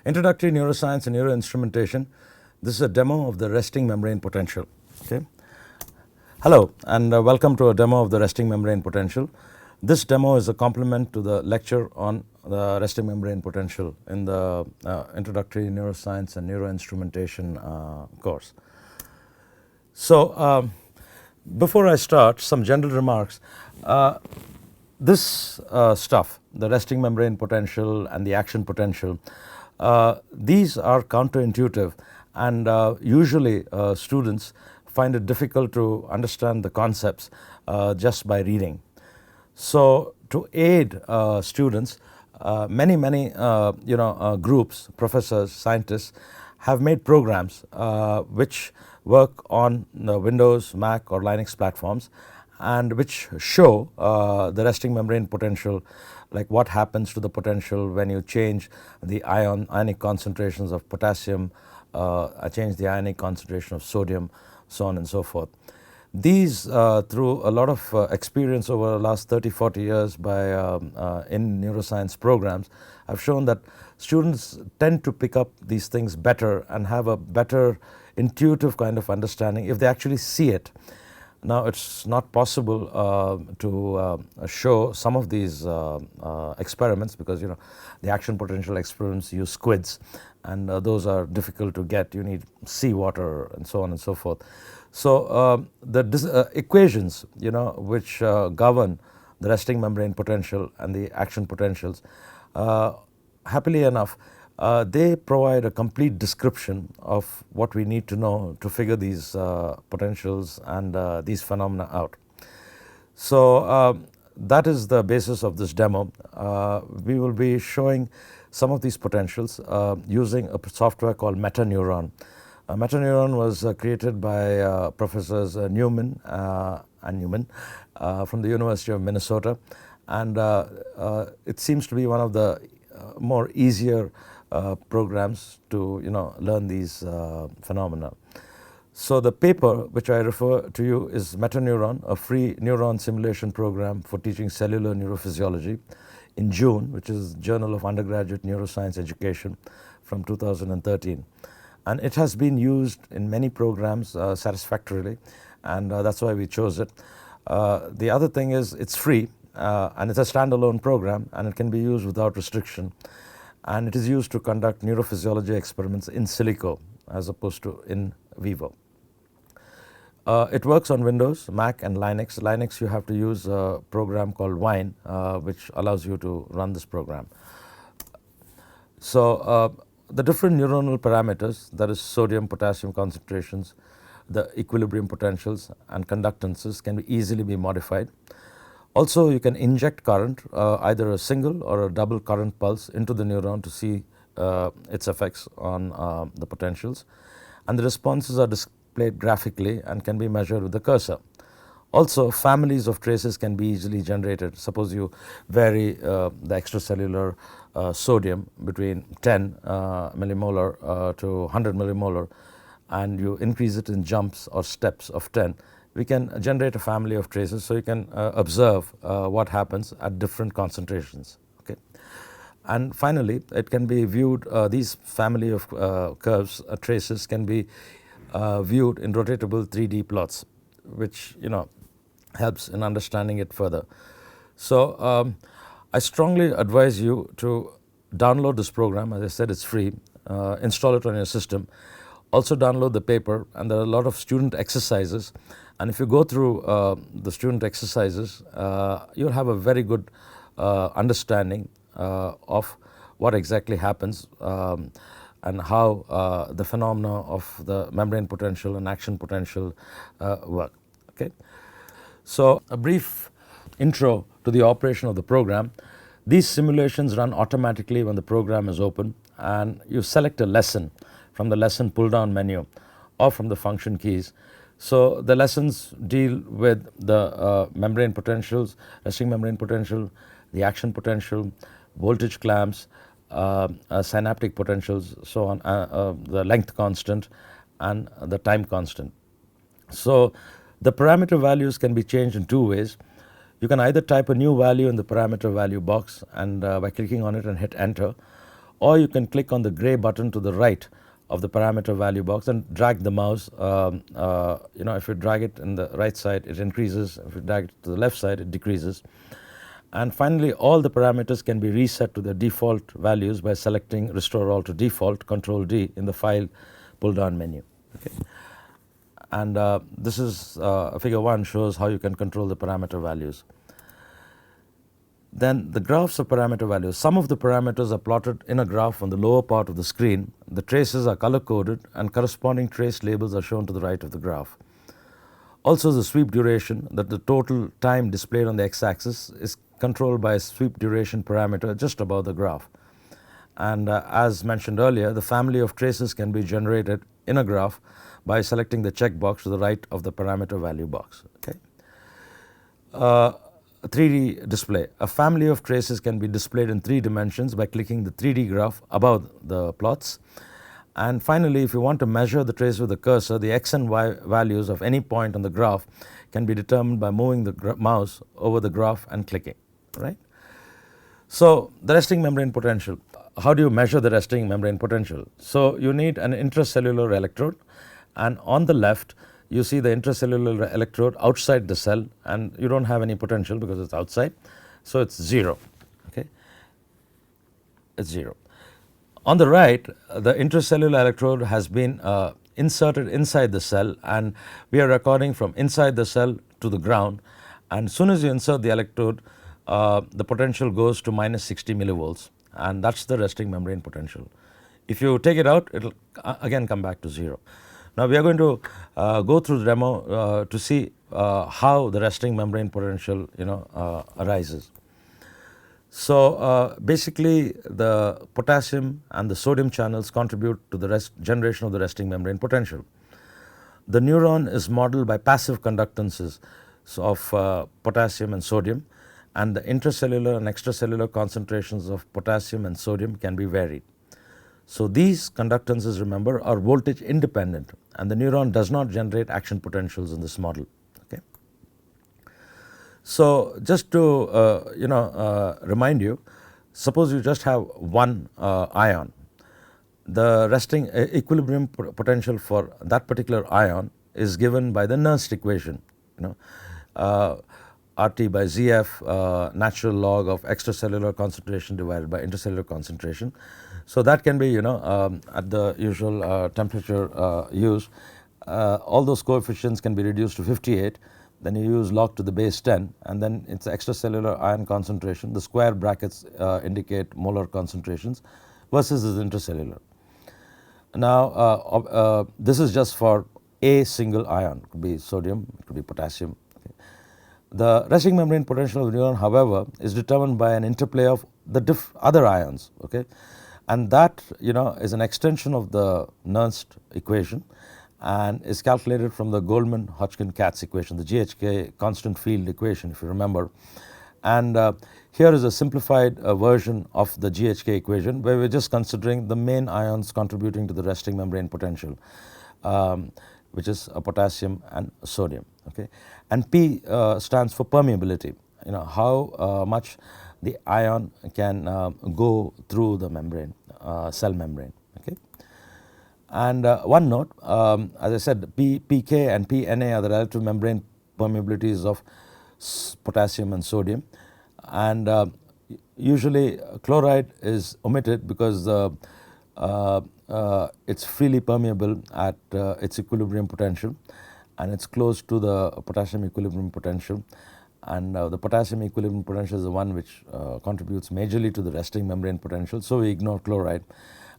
Introductory Neuroscience and Neuroinstrumentation. This is a demo of the resting membrane potential. Okay. Hello and welcome to a demo of the resting membrane potential. This demo is a complement to the lecture on the resting membrane potential in the Introductory Neuroscience and Neuroinstrumentation course. So before I start, some general remarks. This stuff, the resting membrane potential and the action potential, these are counterintuitive, and usually students find it difficult to understand the concepts just by reading. So to aid students, many groups, professors, scientists have made programs which work on the Windows, Mac or Linux platforms, and which show the resting membrane potential, like what happens to the potential when you change the ionic concentrations of potassium, change the ionic concentration of sodium, so on and so forth. These through a lot of experience over the last 30-40 years by in neuroscience programs have shown that students tend to pick up these things better and have a better intuitive kind of understanding if they actually see it. Now it's not possible to show some of these experiments because the action potential experiments use squids, and those are difficult to get. You need seawater and so on and so forth. So the equations which govern the resting membrane potential and the action potentials, happily enough, they provide a complete description of what we need to know to figure these potentials and these phenomena out. So that is the basis of this demo. We will be showing some of these potentials using a software called METANEURON. METANEURON was created by Professors Newman and Newman from the University of Minnesota, and it seems to be one of the more easier programs to learn these phenomena. So the paper which I refer to you is METANEURON, a free neuron simulation program for teaching cellular neurophysiology, in June, which is Journal of Undergraduate Neuroscience Education from 2013. And it has been used in many programs satisfactorily, and that's why we chose it. The other thing is it's free, and it's a standalone program, and it can be used without restriction. And it is used to conduct neurophysiology experiments in silico as opposed to in vivo. It works on Windows, Mac and Linux. Linux, you have to use a program called Wine, which allows you to run this program. So the different neuronal parameters, that is sodium, potassium concentrations, the equilibrium potentials and conductances, can easily be modified. Also, you can inject current, either a single or a double current pulse into the neuron to see its effects on the potentials, and the responses are displayed graphically and can be measured with the cursor. Also, families of traces can be easily generated. Suppose you vary the extracellular sodium between 10 millimolar to 100 millimolar, and you increase it in jumps or steps of 10. We can generate a family of traces, so you can observe what happens at different concentrations. Okay, and finally, it can be viewed. These family of curves, traces, can be viewed in rotatable 3D plots, which helps in understanding it further. So I strongly advise you to download this program. As I said, it's free. Install it on your system. Also download the paper, and there are a lot of student exercises. And if you go through the student exercises, you'll have a very good understanding of what exactly happens and how the phenomena of the membrane potential and action potential work. Okay. So a brief intro to the operation of the program. These simulations run automatically when the program is open, and you select a lesson from the lesson pull down menu or from the function keys. So the lessons deal with the membrane potentials, resting membrane potential, the action potential, voltage clamps, synaptic potentials, so on, the length constant and the time constant. So the parameter values can be changed in two ways. You can either type a new value in the parameter value box and by clicking on it and hit enter, or you can click on the gray button to the right of the parameter value box and drag the mouse. If you drag it in the right side, it increases. If you drag it to the left side, it decreases. And finally, all the parameters can be reset to their default values by selecting Restore All to Default, Control D, in the File pull-down menu. Okay. And this is figure 1 shows how you can control the parameter values. Then the graphs of parameter values. Some of the parameters are plotted in a graph on the lower part of the screen. The traces are color-coded and corresponding trace labels are shown to the right of the graph. Also, the sweep duration, that the total time displayed on the x-axis, is controlled by a sweep duration parameter just above the graph. And as mentioned earlier, the family of traces can be generated in a graph by selecting the checkbox to the right of the parameter value box. Okay. 3D display. A family of traces can be displayed in 3 dimensions by clicking the 3D graph above the plots. And finally, if you want to measure the trace with the cursor, the x and y values of any point on the graph can be determined by moving the mouse over the graph and clicking, right? So the resting membrane potential. How do you measure the resting membrane potential? So you need an intracellular electrode, and on the left you see the intracellular electrode outside the cell, and you don't have any potential because it's outside, so it's 0. Okay, it's 0. On the right, the intracellular electrode has been inserted inside the cell, and we are recording from inside the cell to the ground. And as soon as you insert the electrode, the potential goes to minus 60 millivolts, and that's the resting membrane potential. If you take it out, it will again come back to 0. Now we are going to go through the demo to see how the resting membrane potential arises. So basically, the potassium and the sodium channels contribute to the generation of the resting membrane potential. The neuron is modeled by passive conductances of potassium and sodium, and the intracellular and extracellular concentrations of potassium and sodium can be varied. So these conductances, remember, are voltage independent, and the neuron does not generate action potentials in this model. Okay. So just to remind you, suppose you just have one ion. The resting equilibrium potential for that particular ion is given by the Nernst equation. RT by ZF, natural log of extracellular concentration divided by intracellular concentration. So that can be, at the usual temperature used. All those coefficients can be reduced to 58. Then you use log to the base 10, and then it's extracellular ion concentration. The square brackets indicate molar concentrations versus the intracellular. Now, this is just for a single ion. It could be sodium, it could be potassium. Okay. The resting membrane potential of the neuron, however, is determined by an interplay of the other ions. Okay. And that is an extension of the Nernst equation and is calculated from the Goldman-Hodgkin-Katz equation, the GHK constant field equation, if you remember. And here is a simplified version of the GHK equation, where we're just considering the main ions contributing to the resting membrane potential, which is potassium and sodium. Okay, and P stands for permeability. How much the ion can go through the membrane, cell membrane. Okay, and one note, as I said, PK and PNA are the relative membrane permeabilities of potassium and sodium, and usually chloride is omitted because it's freely permeable at its equilibrium potential, and it's close to the potassium equilibrium potential. And the potassium equilibrium potential is the one which contributes majorly to the resting membrane potential, so we ignore chloride.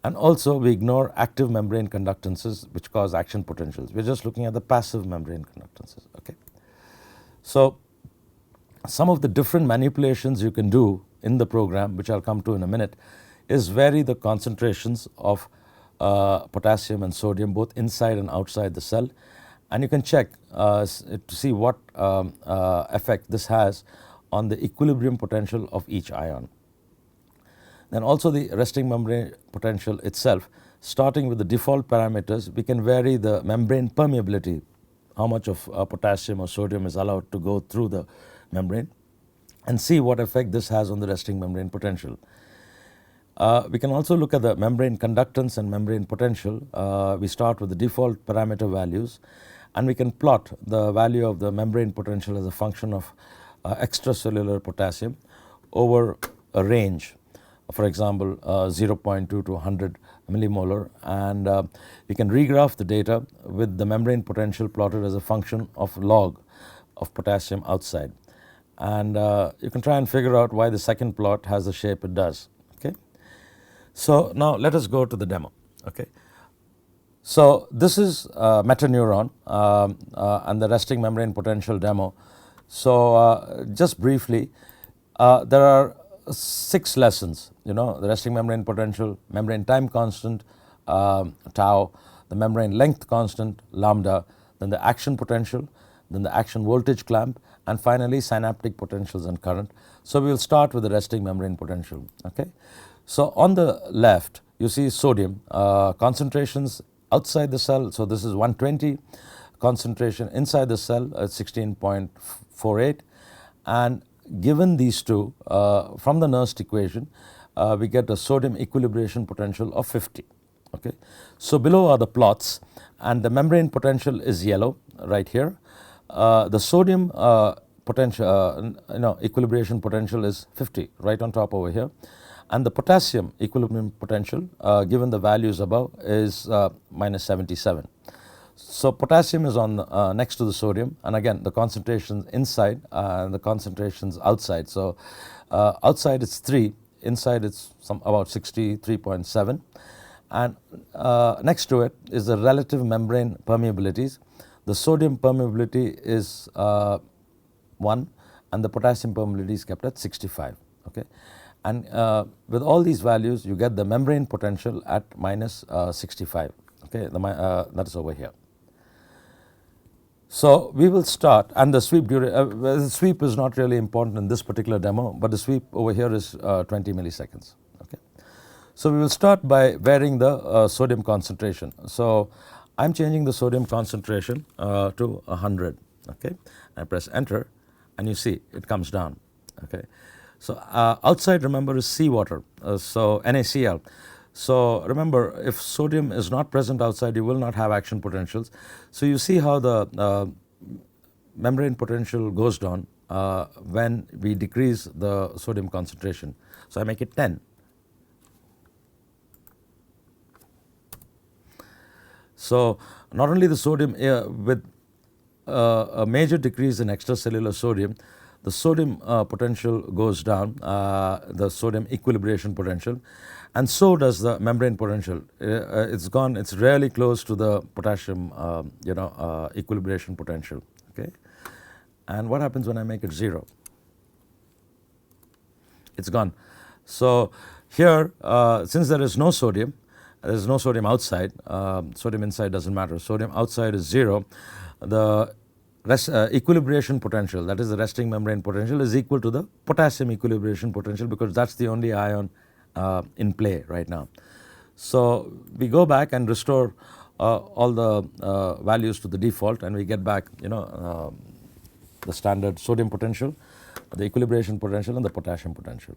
And also we ignore active membrane conductances which cause action potentials. We're just looking at the passive membrane conductances. Okay. So some of the different manipulations you can do in the program, which I'll come to in a minute, is vary the concentrations of potassium and sodium both inside and outside the cell. And you can check to see what effect this has on the equilibrium potential of each ion. Then also the resting membrane potential itself, starting with the default parameters, we can vary the membrane permeability, how much of potassium or sodium is allowed to go through the membrane, and see what effect this has on the resting membrane potential. We can also look at the membrane conductance and membrane potential. We start with the default parameter values, and we can plot the value of the membrane potential as a function of extracellular potassium over a range, for example 0.2 to 100 millimolar, and we can regraph the data with the membrane potential plotted as a function of log of potassium outside, and you can try and figure out why the second plot has the shape it does. Okay, so now let us go to the demo. Okay, so this is METANEURON and the resting membrane potential demo. So just briefly, there are 6 lessons, the resting membrane potential, membrane time constant, tau, the membrane length constant, lambda, then the action potential, then the action voltage clamp, and finally synaptic potentials and current. So we will start with the resting membrane potential. Okay, so on the left you see sodium concentrations outside the cell. So this is 120, concentration inside the cell at 16.48, and given these two from the Nernst equation, we get a sodium equilibration potential of 50. Okay, so below are the plots, and the membrane potential is yellow right here. The sodium potential, equilibration potential is 50 right on top over here, and the potassium equilibrium potential given the values above is minus 77. So potassium is on next to the sodium, and again the concentrations inside and the concentrations outside. So outside it's 3, inside it's about 63.7, and next to it is the relative membrane permeabilities. The sodium permeability is 1, and the potassium permeability is kept at 65. Okay, and with all these values you get the membrane potential at minus 65. Okay, that is over here. So we will start, and the sweep the sweep is not really important in this particular demo, but the sweep over here is 20 milliseconds. Okay, so we will start by varying the sodium concentration. So I'm changing the sodium concentration to 100. Okay, I press enter, and you see it comes down. Okay, so outside, remember, is seawater, so NaCl. So remember, if sodium is not present outside, you will not have action potentials. So you see how the membrane potential goes down when we decrease the sodium concentration. So I make it 10. So not only the sodium, with a major decrease in extracellular sodium, the sodium potential goes down, the sodium equilibration potential, and so does the membrane potential. It's gone. It's really close to the potassium, equilibration potential. Okay, and what happens when I make it 0? It's gone. So here, since there is no sodium outside. Sodium inside doesn't matter. Sodium outside is 0. The equilibration potential, that is the resting membrane potential, is equal to the potassium equilibration potential, because that's the only ion in play right now. So we go back and restore all the values to the default, and we get back the standard sodium potential, the equilibration potential, and the potassium potential.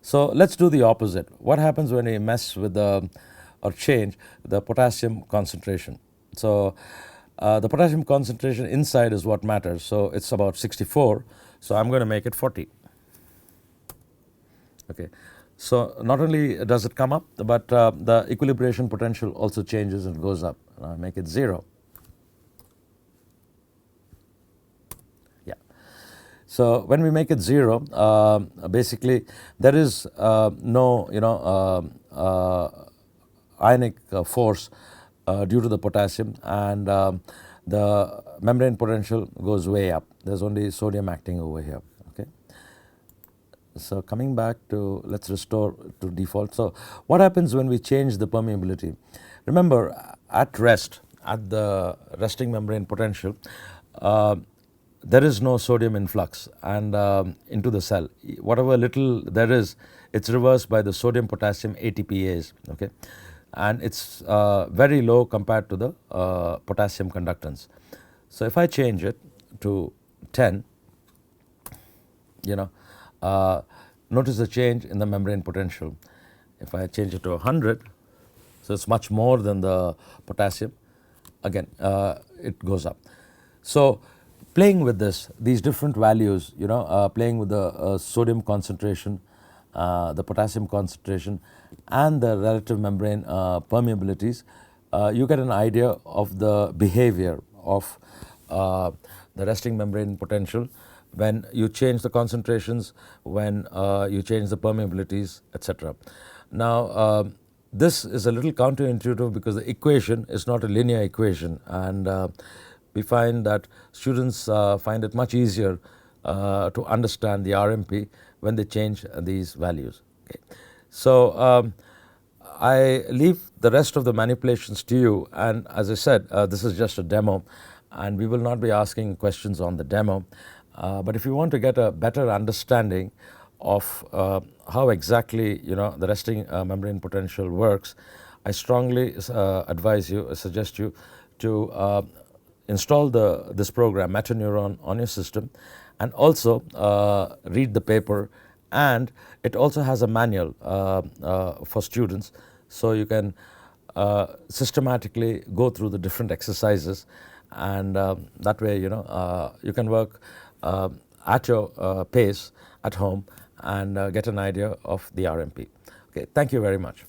So let's do the opposite. What happens when we mess with or change the potassium concentration? So the potassium concentration inside is what matters. So it's about 64. So I'm going to make it 40. Okay. So not only does it come up, but the equilibration potential also changes and goes up. I make it 0. Yeah. So when we make it 0, basically there is no ionic force due to the potassium, and the membrane potential goes way up. There's only sodium acting over here. Okay. So coming back to, let's restore to default. So what happens when we change the permeability? Remember, at rest, at the resting membrane potential, there is no sodium influx and into the cell. Whatever little there is, it's reversed by the sodium potassium ATPase. Okay, and it's very low compared to the potassium conductance. So if I change it to 10, notice the change in the membrane potential. If I change it to 100, so it's much more than the potassium, again it goes up. So playing with these different values, playing with the sodium concentration, the potassium concentration, and the relative membrane permeabilities, you get an idea of the behavior of the resting membrane potential when you change the concentrations, when you change the permeabilities, etc. Now, this is a little counterintuitive because the equation is not a linear equation, and we find that students find it much easier to understand the RMP when they change these values. Okay. So I leave the rest of the manipulations to you, and as I said, this is just a demo, and we will not be asking questions on the demo. But if you want to get a better understanding of how exactly the resting membrane potential works, I strongly suggest you to install this program METANEURON on your system, and also read the paper, and it also has a manual for students, so you can systematically go through the different exercises, and that way you can work at your pace at home and get an idea of the RMP. Okay, thank you very much.